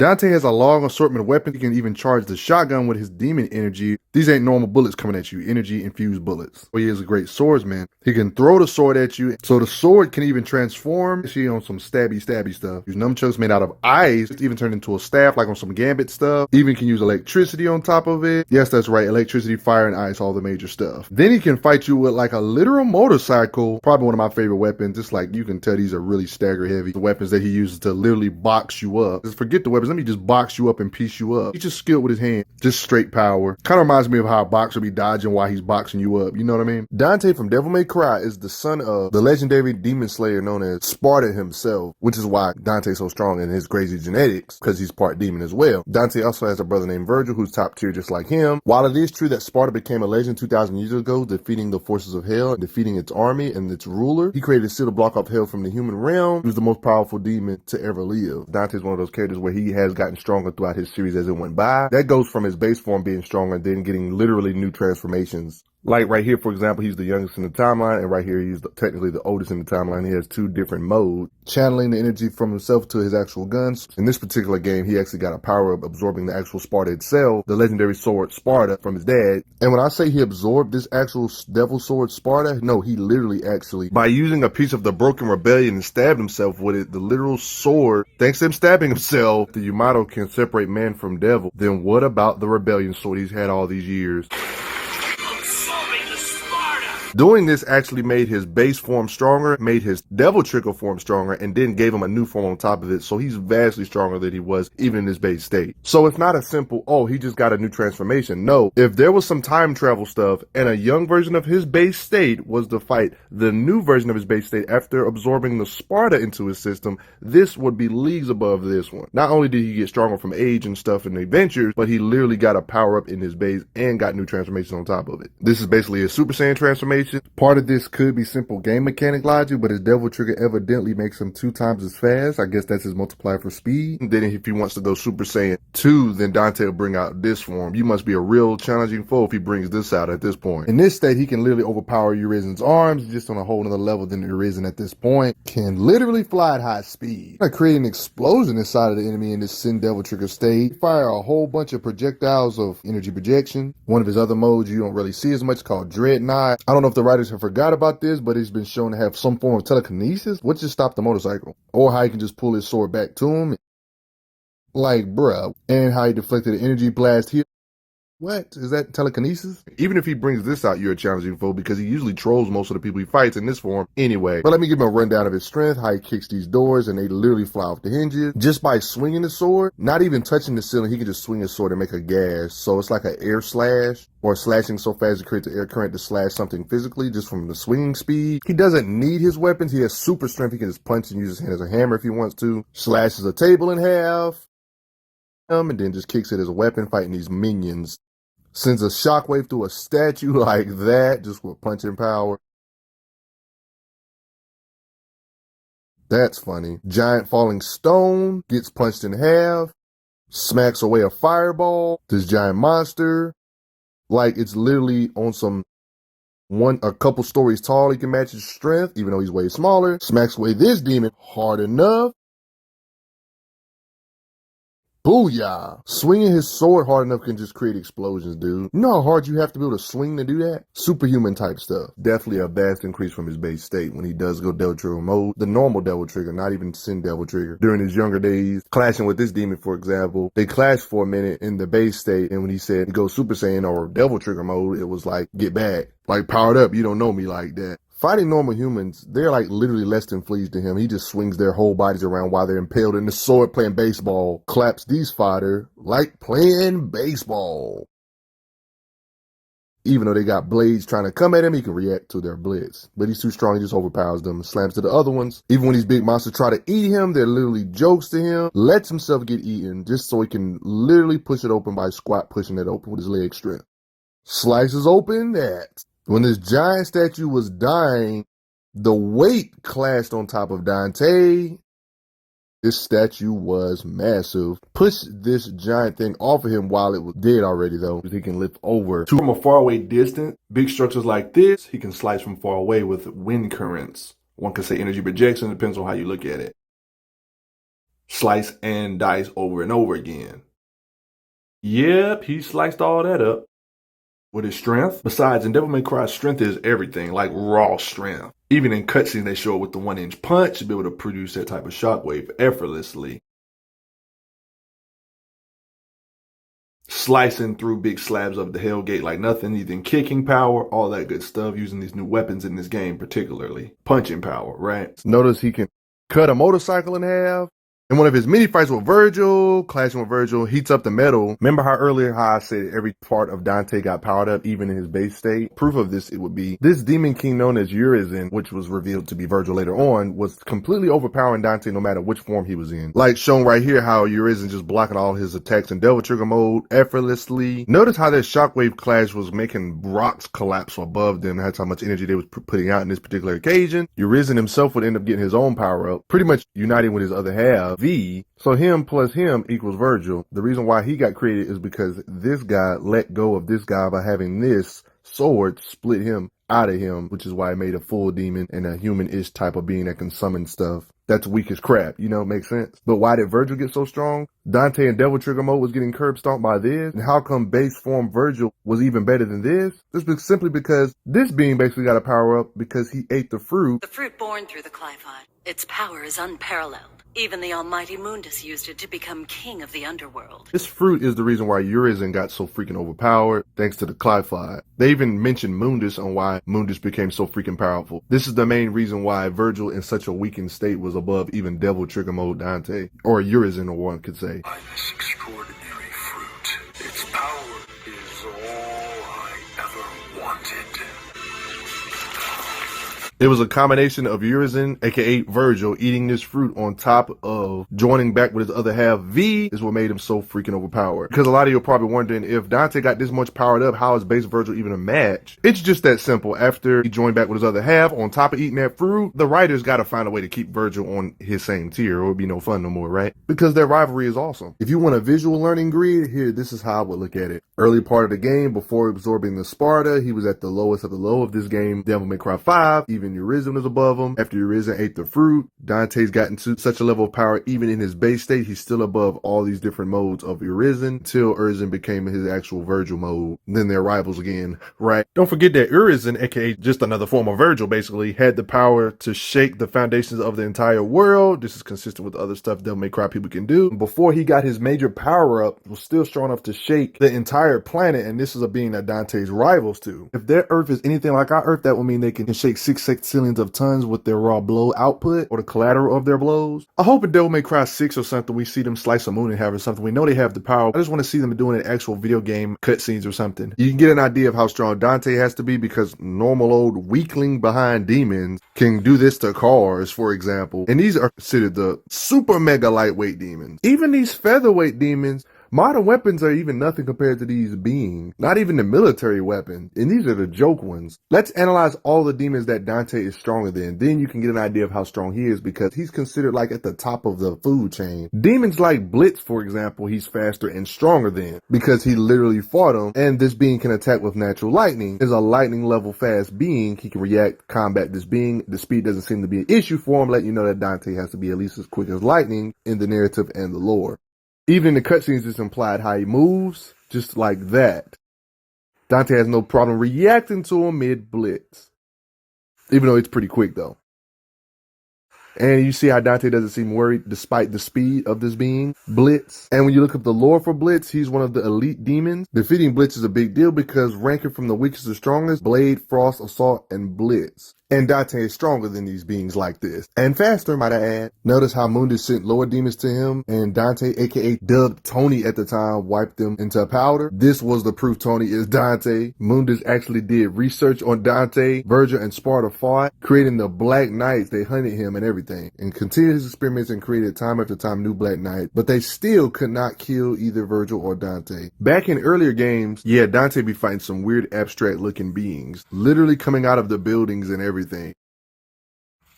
Dante has a long assortment of weapons. He can even charge the shotgun with his demon energy. These ain't normal bullets coming at you, energy infused bullets. He is a great swordsman. He can throw the sword at you, so the sword can even transform. She on some stabby stuff. Use nunchucks made out of ice. It's even turned into a staff like on some Gambit stuff. Even can use electricity on top of it. Yes, that's right, electricity, fire, and ice, all the major stuff. Then he can fight you with like a literal motorcycle. Probably one of my favorite weapons. It's like you can tell these are really stagger heavy. The weapons that he uses to literally box you up. Just forget the weapons. Let me just box you up and piece you up. He's just skilled with his hand. Just straight power. Kind of reminds me of how a boxer be dodging while he's boxing you up. You know what I mean? Dante from Devil May Cry is the son of the legendary demon slayer known as Sparta himself, which is why Dante's so strong in his crazy genetics, because he's part demon as well. Dante also has a brother named Virgil who's top tier just like him. While it is true that Sparta became a legend 2,000 years ago, defeating the forces of hell and defeating its army and its ruler, he created a seal to block off hell from the human realm. He was the most powerful demon to ever live. Dante's one of those characters where he has gotten stronger throughout his series as it went by. That goes from his base form being stronger and then getting literally new transformations. Like right here, for example, he's the youngest in the timeline, and right here he's technically the oldest in the timeline. He has two different modes, channeling the energy from himself to his actual guns. In this particular game, he actually got a power of absorbing the actual Sparta itself, the legendary sword Sparta from his dad. And when I say he absorbed this actual devil sword Sparta, no, he literally actually, by using a piece of the broken rebellion and stabbed himself with it, the literal sword, thanks to him stabbing himself, the Yamato can separate man from devil. Then what about the rebellion sword he's had all these years? Doing this actually made his base form stronger, made his devil trigger form stronger, and then gave him a new form on top of it, so he's vastly stronger than he was even in his base state. So it's not a simple, oh, he just got a new transformation. No, if there was some time travel stuff and a young version of his base state was to fight the new version of his base state after absorbing the Sparta into his system, this would be leagues above this one. Not only did he get stronger from age and stuff and adventures, but he literally got a power up in his base and got new transformations on top of it. This is basically a Super Saiyan transformation. Part of this could be simple game mechanic logic, but his devil trigger evidently makes him 2 times as fast. I guess that's his multiplier for speed. And then if he wants to go Super Saiyan 2, then Dante will bring out this form. You must be a real challenging foe if he brings this out at this point. In this state, he can literally overpower Urizen's arms just on a whole nother level than Urizen at this point. Can literally fly at high speed. Create an explosion inside of the enemy in this Sin Devil Trigger state. Fire a whole bunch of projectiles of energy projection. One of his other modes you don't really see as much called Dreadnought. I don't know if the writers have forgot about this, but he's been shown to have some form of telekinesis, which just stopped the motorcycle. Or how he can just pull his sword back to him. Like, bruh. And how he deflected an energy blast here. What? Is that telekinesis? Even if he brings this out, you're a challenging foe because he usually trolls most of the people he fights in this form anyway. But let me give him a rundown of his strength, how he kicks these doors and they literally fly off the hinges. Just by swinging the sword, not even touching the ceiling, he can just swing his sword and make a gash. So it's like an air slash, or slashing so fast it creates an air current to slash something physically just from the swinging speed. He doesn't need his weapons. He has super strength. He can just punch and use his hand as a hammer if he wants to. Slashes a table in half. And then just kicks it as a weapon fighting these minions. Sends a shockwave through a statue like that, just with punching power. That's funny. Giant falling stone gets punched in half, smacks away a fireball. This giant monster, like it's literally on some a couple stories tall. He can match his strength, even though he's way smaller. Smacks away this demon hard enough. Booyah! Swinging his sword hard enough can just create explosions, dude. You know how hard you have to be able to swing to do that? Superhuman type stuff. Definitely a vast increase from his base state when he does go Devil Trigger mode. The normal Devil Trigger, not even Sin Devil Trigger. During his younger days, clashing with this demon, for example, they clashed for a minute in the base state, and when he said go Super Saiyan or Devil Trigger mode, it was like, get back. Like, powered up, you don't know me like that. Fighting normal humans, they're like literally less than fleas to him. He just swings their whole bodies around while they're impaled in the sword playing baseball. Claps these fighters like playing baseball. Even though they got blades trying to come at him, he can react to their blitz. But he's too strong, he just overpowers them and slams to the other ones. Even when these big monsters try to eat him, they're literally jokes to him. Lets himself get eaten just so he can literally push it open by squat pushing it open with his leg strength. Slices open that. When this giant statue was dying, the weight clashed on top of Dante. This statue was massive. Pushed this giant thing off of him while it was dead already, though. He can lift over. From a faraway distance, big structures like this, he can slice from far away with wind currents. One could say energy projection, depends on how you look at it. Slice and dice over and over again. Yep, he sliced all that up. With his strength, besides, in Devil May Cry's strength is everything, like raw strength. Even in cutscenes, they show it with the 1-inch punch to be able to produce that type of shockwave effortlessly. Slicing through big slabs of the Hellgate like nothing, even kicking power, all that good stuff, using these new weapons in this game particularly. Punching power, right? Notice he can cut a motorcycle in half. In one of his mini fights with Virgil, clashing with Virgil, heats up the metal. Remember how earlier I said every part of Dante got powered up, even in his base state? Proof of this, it would be this demon king known as Urizen, which was revealed to be Virgil later on, was completely overpowering Dante no matter which form he was in. Like shown right here how Urizen just blocking all his attacks in Devil Trigger mode effortlessly. Notice how that shockwave clash was making rocks collapse above them. That's how much energy they was putting out in this particular occasion. Urizen himself would end up getting his own power up, pretty much uniting with his other half. So him plus him equals Virgil. The reason why he got created is because this guy let go of this guy by having this sword split him out of him, which is why it made a full demon and a human-ish type of being that can summon stuff. That's weak as crap, you know, makes sense. But why did Virgil get so strong? Dante in Devil Trigger mode was getting curb stomped by this. And how come base form Virgil was even better than this? This was simply because this being basically got a power up because he ate the fruit. The fruit born through the Clivide. Its power is unparalleled. Even the almighty Mundus used it to become king of the underworld. This fruit is the reason why Urizen got so freaking overpowered, thanks to the Clivide. They even mentioned Mundus on why Mundus became so freaking powerful. This is the main reason why Virgil in such a weakened state was above even Devil Trigger mode Dante, or Urizen, or one could say. By this extraordinary fruit, its power is all I ever wanted. It was a combination of Urizen, aka Virgil, eating this fruit on top of joining back with his other half, V, is what made him so freaking overpowered. Because a lot of you are probably wondering, if Dante got this much powered up, how is base Virgil even a match? It's just that simple. After he joined back with his other half, on top of eating that fruit, the writers got to find a way to keep Virgil on his same tier, or it would be no fun no more, right? Because their rivalry is awesome. If you want a visual learning grid, here, this is how I would look at it. Early part of the game, before absorbing the Sparta, he was at the lowest of the low of this game, Devil May Cry 5, even Urizen was above him. After Urizen ate the fruit, Dante's gotten to such a level of power, even in his base state, he's still above all these different modes of Urizen, until Urizen became his actual Virgil mode. Then they're rivals again, right? Don't forget that Urizen, aka just another form of Virgil, basically, had the power to shake the foundations of the entire world. This is consistent with other stuff Devil May Cry people can do. Before he got his major power up, was still strong enough to shake the entire planet, and this is a being that Dante's rivals to. If their Earth is anything like our Earth, that would mean they can shake 6 sextillions of tons with their raw blow output, or the collateral of their blows. I hope in Devil May Cry 6 or something, we see them slice a moon in half or something. We know they have the power. I just want to see them doing an actual video game cutscenes or something. You can get an idea of how strong Dante has to be, because normal old weakling behind demons can do this to cars, for example. And these are considered the super mega lightweight demons. Even these featherweight demons, modern weapons are even nothing compared to these beings. Not even the military weapons. And these are the joke ones. Let's analyze all the demons that Dante is stronger than. Then you can get an idea of how strong he is, because he's considered like at the top of the food chain. Demons like Blitz, for example, he's faster and stronger than, because he literally fought him. And this being can attack with natural lightning. Is a lightning level fast being. He can react, combat this being. The speed doesn't seem to be an issue for him, letting you know that Dante has to be at least as quick as lightning in the narrative and the lore. Even in the cutscenes, it's implied how he moves, just like that. Dante has no problem reacting to him mid-blitz. Even though it's pretty quick, though. And you see how Dante doesn't seem worried despite the speed of this being, Blitz. And when you look up the lore for Blitz, he's one of the elite demons. Defeating Blitz is a big deal because ranking from the weakest to strongest, Blade, Frost, Assault, and Blitz. And Dante is stronger than these beings like this. And faster, might I add. Notice how Mundus sent lower demons to him, and Dante, aka dubbed Tony at the time, wiped them into powder. This was the proof Tony is Dante. Mundus actually did research on Dante. Virgil and Sparta fought, creating the Black Knights. They hunted him and everything, and continued his experiments and created time after time new Black Knights. But they still could not kill either Virgil or Dante. Back in earlier games, yeah, Dante be fighting some weird abstract looking beings, literally coming out of the buildings and everything.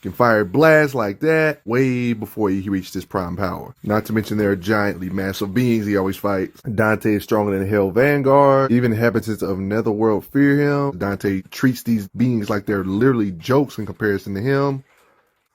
Can fire blasts like that way before he reached his prime power. Not to mention they're giantly massive beings he always fights. Dante is stronger than Hell Vanguard. Even inhabitants of Netherworld fear him. Dante treats these beings like they're literally jokes in comparison to him.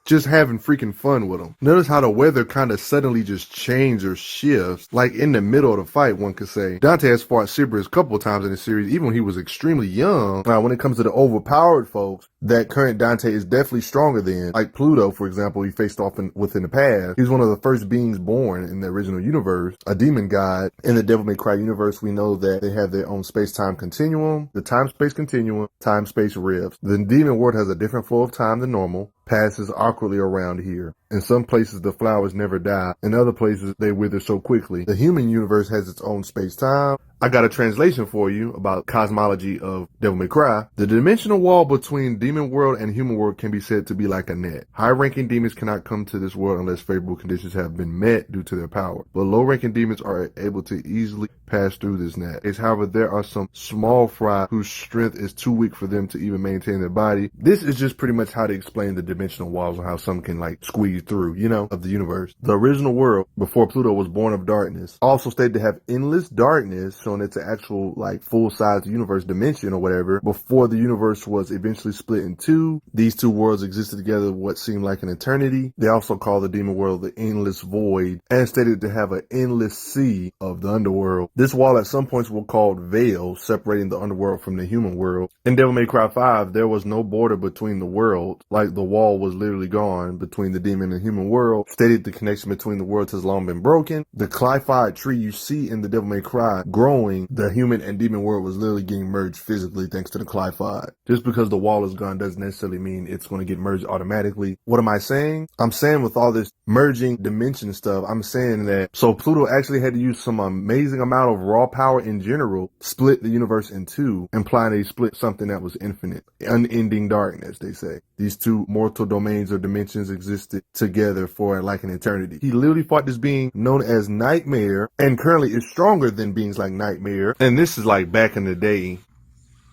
just having freaking fun with them. Notice how the weather kind of suddenly just changes or shifts, like in the middle of the fight, one could say. Dante has fought Cerberus a couple of times in the series, even when he was extremely young. Now, when it comes to the overpowered folks, that current Dante is definitely stronger than, like Pluto, for example, he faced off within the past. He's one of the first beings born in the original universe, a demon god. In the Devil May Cry universe, we know that they have their own space-time continuum, the time-space continuum, time-space rifts. The demon world has a different flow of time than normal, passes awkwardly around here. In some places, the flowers never die. In other places, they wither so quickly. The human universe has its own space-time. I got a translation for you about cosmology of Devil May Cry. The dimensional wall between demon world and human world can be said to be like a net. High-ranking demons cannot come to this world unless favorable conditions have been met due to their power. But low-ranking demons are able to easily pass through this net. However, there are some small fry whose strength is too weak for them to even maintain their body. This is just pretty much how they explain the dimensional walls and how some can like squeeze through, of the universe. The original world, before Pluto was born of darkness, also stated to have endless darkness, showing it's an actual like full-size universe dimension or whatever. Before the universe was eventually split in two, these two worlds existed together what seemed like an eternity. They also call the demon world the endless void and stated to have an endless sea of the underworld. This wall at some points was called veil, separating the underworld from the human world. In Devil May Cry 5, there was no border between the worlds, like the wall was literally gone between the demon and human world, stated the connection between the worlds has long been broken. The Clyphide tree you see in the Devil May Cry growing, the human and demon world was literally getting merged physically thanks to the Clyphide. Just because the wall is gone doesn't necessarily mean it's going to get merged automatically. What am I saying? I'm saying with all this merging dimension stuff, I'm saying that so Pluto actually had to use some amazing amount of raw power in general, split the universe in two, implying they split something that was infinite, unending darkness, they say. These two mortal domains or dimensions existed together for like an eternity. He literally fought this being known as Nightmare, and currently is stronger than beings like Nightmare. And this is like back in the day.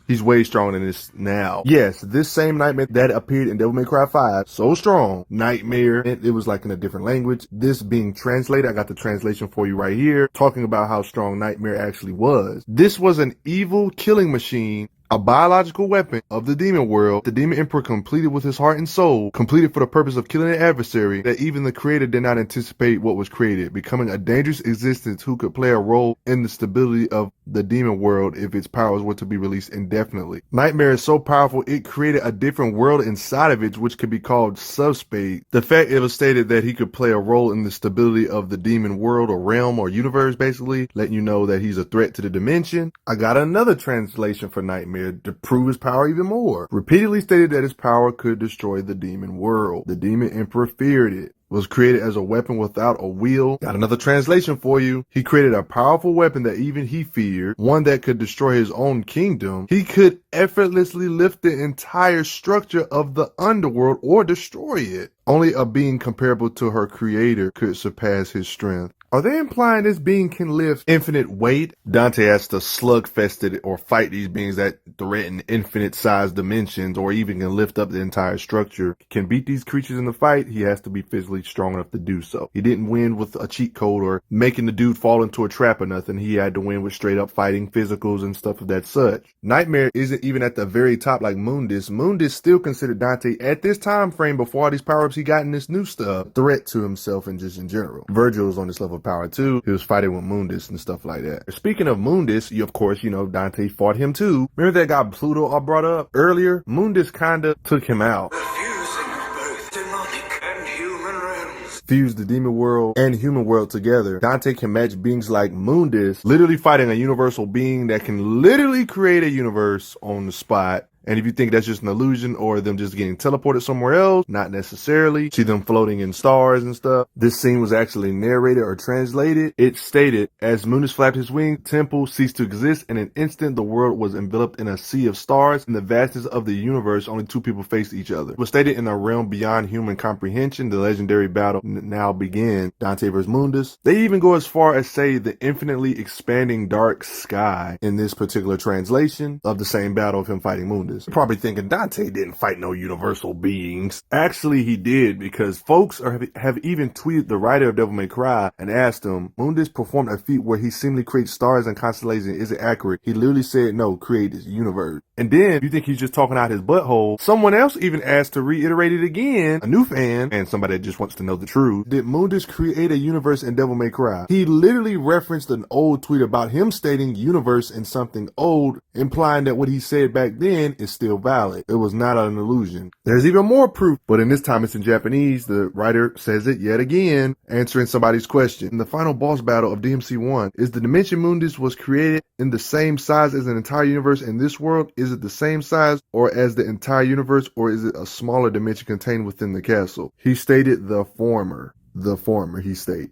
He's way stronger than this now. Yes, this same Nightmare that appeared in Devil May Cry 5, so strong. Nightmare, it was like in a different language. This being translated, I got the translation for you right here, talking about how strong Nightmare actually was. This was an evil killing machine, a biological weapon of the demon world. The demon emperor completed with his heart and soul, completed for the purpose of killing an adversary that even the creator did not anticipate what was created, becoming a dangerous existence who could play a role in the stability of the demon world if its powers were to be released indefinitely. Nightmare is so powerful it created a different world inside of it which could be called subspace. The fact it was stated that he could play a role in the stability of the demon world or realm or universe, basically letting you know that he's a threat to the dimension. I got another translation for Nightmare to prove his power even more. Repeatedly stated that his power could destroy the demon world. The demon emperor feared it. Was created as a weapon without a will. Got another translation for you. He created a powerful weapon that even he feared, one that could destroy his own kingdom. He could effortlessly lift the entire structure of the underworld or destroy it. Only a being comparable to her creator could surpass his strength. Are they implying this being can lift infinite weight? Dante has to slugfest it or fight these beings that threaten infinite size dimensions or even can lift up the entire structure. Can beat these creatures in the fight, he has to be physically strong enough to do so. He didn't win with a cheat code or making the dude fall into a trap or nothing. He had to win with straight up fighting physicals and stuff of that such. Nightmare isn't even at the very top like Mundus. Mundus still considered Dante at this time frame before all these power-ups he got in this new stuff, threat to himself and just in general. Virgil was on this level of power too. He was fighting with Mundus and stuff like that. Speaking of Mundus, of course, Dante fought him too. Remember that guy Pluto I brought up earlier? Mundus kinda took him out. Fusing both demonic and human realms. Fuse the demon world and human world together. Dante can match beings like Mundus, literally fighting a universal being that can literally create a universe on the spot. And if you think that's just an illusion or them just getting teleported somewhere else, not necessarily. See them floating in stars and stuff. This scene was actually narrated or translated. It stated, as Mundus flapped his wings, temple ceased to exist. In an instant, the world was enveloped in a sea of stars. In the vastness of the universe, only two people faced each other. It was stated in a realm beyond human comprehension. The legendary battle now began. Dante vs. Mundus. They even go as far as say the infinitely expanding dark sky in this particular translation of the same battle of him fighting Mundus. this. You're probably thinking Dante didn't fight no universal beings. Actually, he did, because folks have even tweeted the writer of Devil May Cry and asked him, Mundus performed a feat where he seemingly creates stars and constellations. Is it accurate? He literally said, no, create this universe. And then you think he's just talking out his butthole. Someone else even asked to reiterate it again, a new fan, and somebody that just wants to know the truth. Did Mundus create a universe in Devil May Cry? He literally referenced an old tweet about him stating universe in something old, implying that what he said back then is still valid. It was not an illusion. There's even more proof, but in this time it's in Japanese. The writer says it yet again, answering somebody's question. In the final boss battle of DMC1, is the Dimension Mundus was created in the same size as an entire universe in this world? Is it the same size or as the entire universe, or is it a smaller dimension contained within the castle? He stated the former. The former, he stated.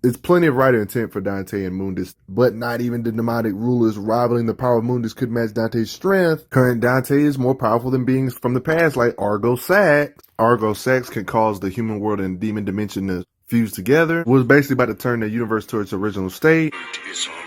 It's plenty of writer intent for Dante and Mundus, but not even the demonic rulers rivaling the power of Mundus could match Dante's strength. Current Dante is more powerful than beings from the past like Argo Sax. Argo Sax can cause the human world and demon dimension to fuse together. Was basically about to turn the universe to its original state. It is already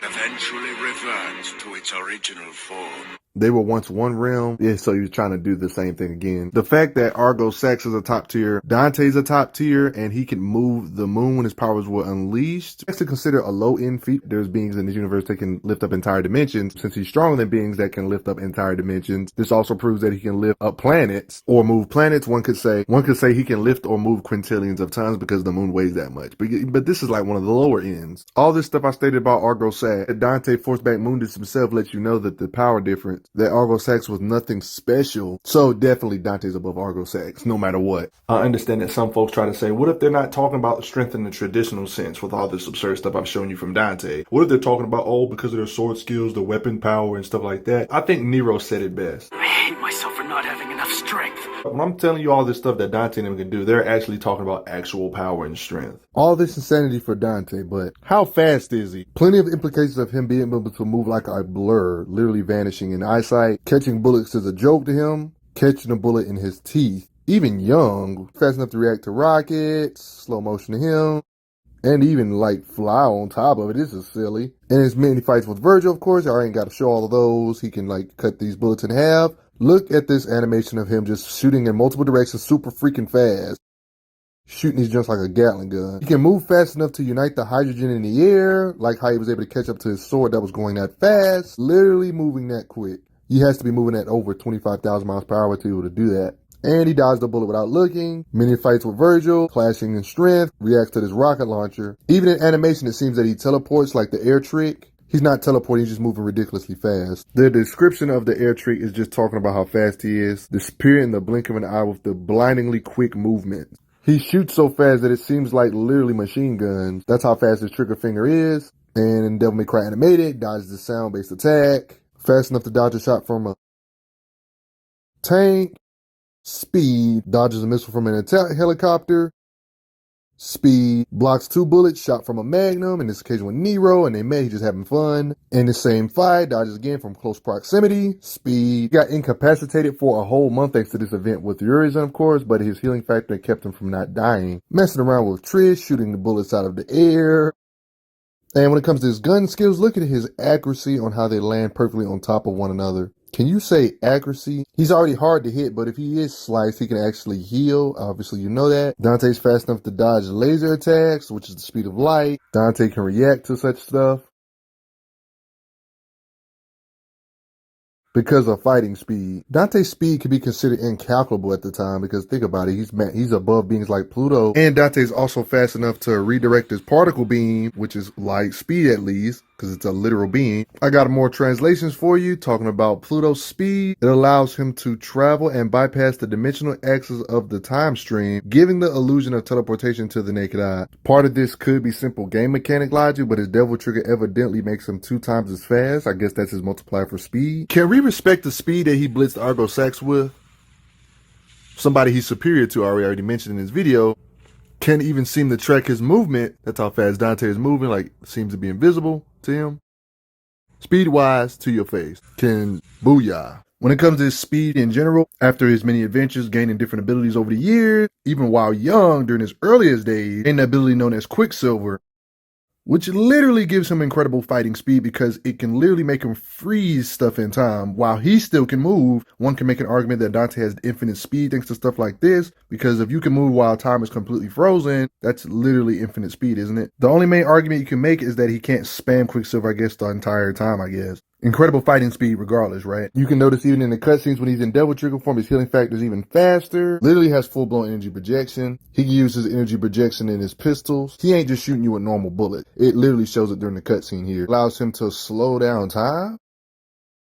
eventually reverts to its original form. They were once one realm. Yeah, so he was trying to do the same thing again. The fact that Argo Sax is a top tier, Dante's a top tier, and he can move the moon when his powers were unleashed. That's to consider a low-end feat. There's beings in this universe that can lift up entire dimensions. Since he's stronger than beings that can lift up entire dimensions, this also proves that he can lift up planets or move planets. One could say he can lift or move quintillions of tons because the moon weighs that much. But this is like one of the lower ends. All this stuff I stated about Argo Sax, Dante forced back Mundus himself lets you know that the power difference, that Argo Sax was nothing special. So definitely Dante's above Argo Sax, no matter what. I understand that some folks try to say, what if they're not talking about strength in the traditional sense with all this absurd stuff I've shown you from Dante? What if they're talking about, oh, because of their sword skills, the weapon power and stuff like that? I think Nero said it best. I hate myself for not having enough strength. When I'm telling you all this stuff that Dante and them can do, they're actually talking about actual power and strength. All this insanity for Dante, but how fast is he? Plenty of implications of him being able to move like a blur, literally vanishing in eyesight. Catching bullets is a joke to him. Catching a bullet in his teeth. Even young, fast enough to react to rockets, slow motion to him. And even like fly on top of it. This is silly. And his many fights with Virgil, of course. I ain't got to show all of those. He can like cut these bullets in half. Look at this animation of him just shooting in multiple directions super freaking fast. Shooting these just like a Gatling gun. He can move fast enough to unite the hydrogen in the air, like how he was able to catch up to his sword that was going that fast. Literally moving that quick. He has to be moving at over 25,000 miles per hour to be able to do that. And he dodged the bullet without looking. Many fights with Virgil, clashing in strength, reacts to this rocket launcher. Even in animation, it seems that he teleports like the air trick. He's not teleporting, he's just moving ridiculously fast. The description of the air trick is just talking about how fast he is, disappearing in the blink of an eye with the blindingly quick movement. He shoots so fast that it seems like literally machine guns. That's how fast his trigger finger is. And in Devil May Cry Animated, dodges the sound-based attack. Fast enough to dodge a shot from a tank. Speed, dodges a missile from an attack helicopter. Speed, blocks 2 bullets shot from a Magnum, in this occasion with Nero, and they met, he's just having fun. In the same fight, dodges again from close proximity. Speed, got incapacitated for a whole month thanks to this event with Urizen, of course, but his healing factor kept him from not dying. Messing around with Trish, shooting the bullets out of the air. And when it comes to his gun skills, look at his accuracy on how they land perfectly on top of one another. Can you say accuracy? He's already hard to hit, but if he is sliced, he can actually heal. Obviously, you know that. Dante's fast enough to dodge laser attacks, which is the speed of light. Dante can react to such stuff because of fighting speed. Dante's speed can be considered incalculable at the time because think about it, he's above beings like Pluto. And Dante's also fast enough to redirect his particle beam, which is light speed at least, because it's a literal being. I got more translations for you talking about Pluto's speed. It allows him to travel and bypass the dimensional axis of the time stream, giving the illusion of teleportation to the naked eye. Part of this could be simple game mechanic logic, but his devil trigger evidently makes him 2 times as fast. I guess that's his multiplier for speed. Can we respect the speed that he blitzed Argo Sax with? Somebody he's superior to, I already mentioned in his video, can't even seem to track his movement. That's how fast Dante is moving, like seems to be invisible to him. Speed-wise, to your face. Can booyah. When it comes to his speed in general, after his many adventures, gaining different abilities over the years, even while young, during his earliest days, gained the ability known as Quicksilver. which literally gives him incredible fighting speed because it can literally make him freeze stuff in time while he still can move. One can make an argument that Dante has infinite speed thanks to stuff like this, because if you can move while time is completely frozen, that's literally infinite speed, isn't it? The only main argument you can make is that he can't spam Quicksilver, I guess, the entire time, I guess. Incredible fighting speed regardless, right? You can notice even in the cutscenes when he's in Devil Trigger form, his healing factor is even faster. Literally has full-blown energy projection. He can use his energy projection in his pistols. He ain't just shooting you with normal bullets. It literally shows it during the cutscene here. Allows him to slow down time.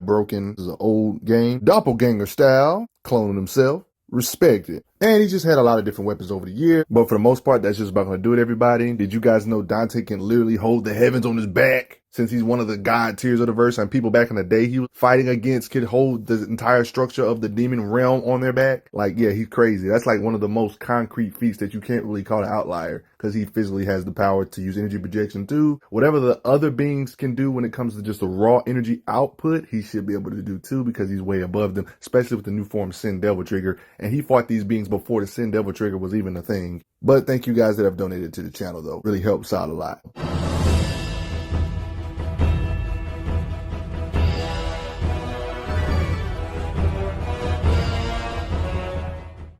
Broken is an old game. Doppelganger style. Cloning himself. Respect it. And he just had a lot of different weapons over the year. But for the most part, that's just about going to do it, everybody. Did you guys know Dante can literally hold the heavens on his back? Since he's one of the god tiers of the verse, and people back in the day he was fighting against could hold the entire structure of the demon realm on their back. Like, yeah, he's crazy. That's like one of the most concrete feats that you can't really call an outlier, because he physically has the power to use energy projection too. Whatever the other beings can do when it comes to just the raw energy output, he should be able to do too, because he's way above them, especially with the new form Sin Devil Trigger. And he fought these beings before the Sin Devil Trigger was even a thing. But thank you guys that have donated to the channel though. Really helps out a lot.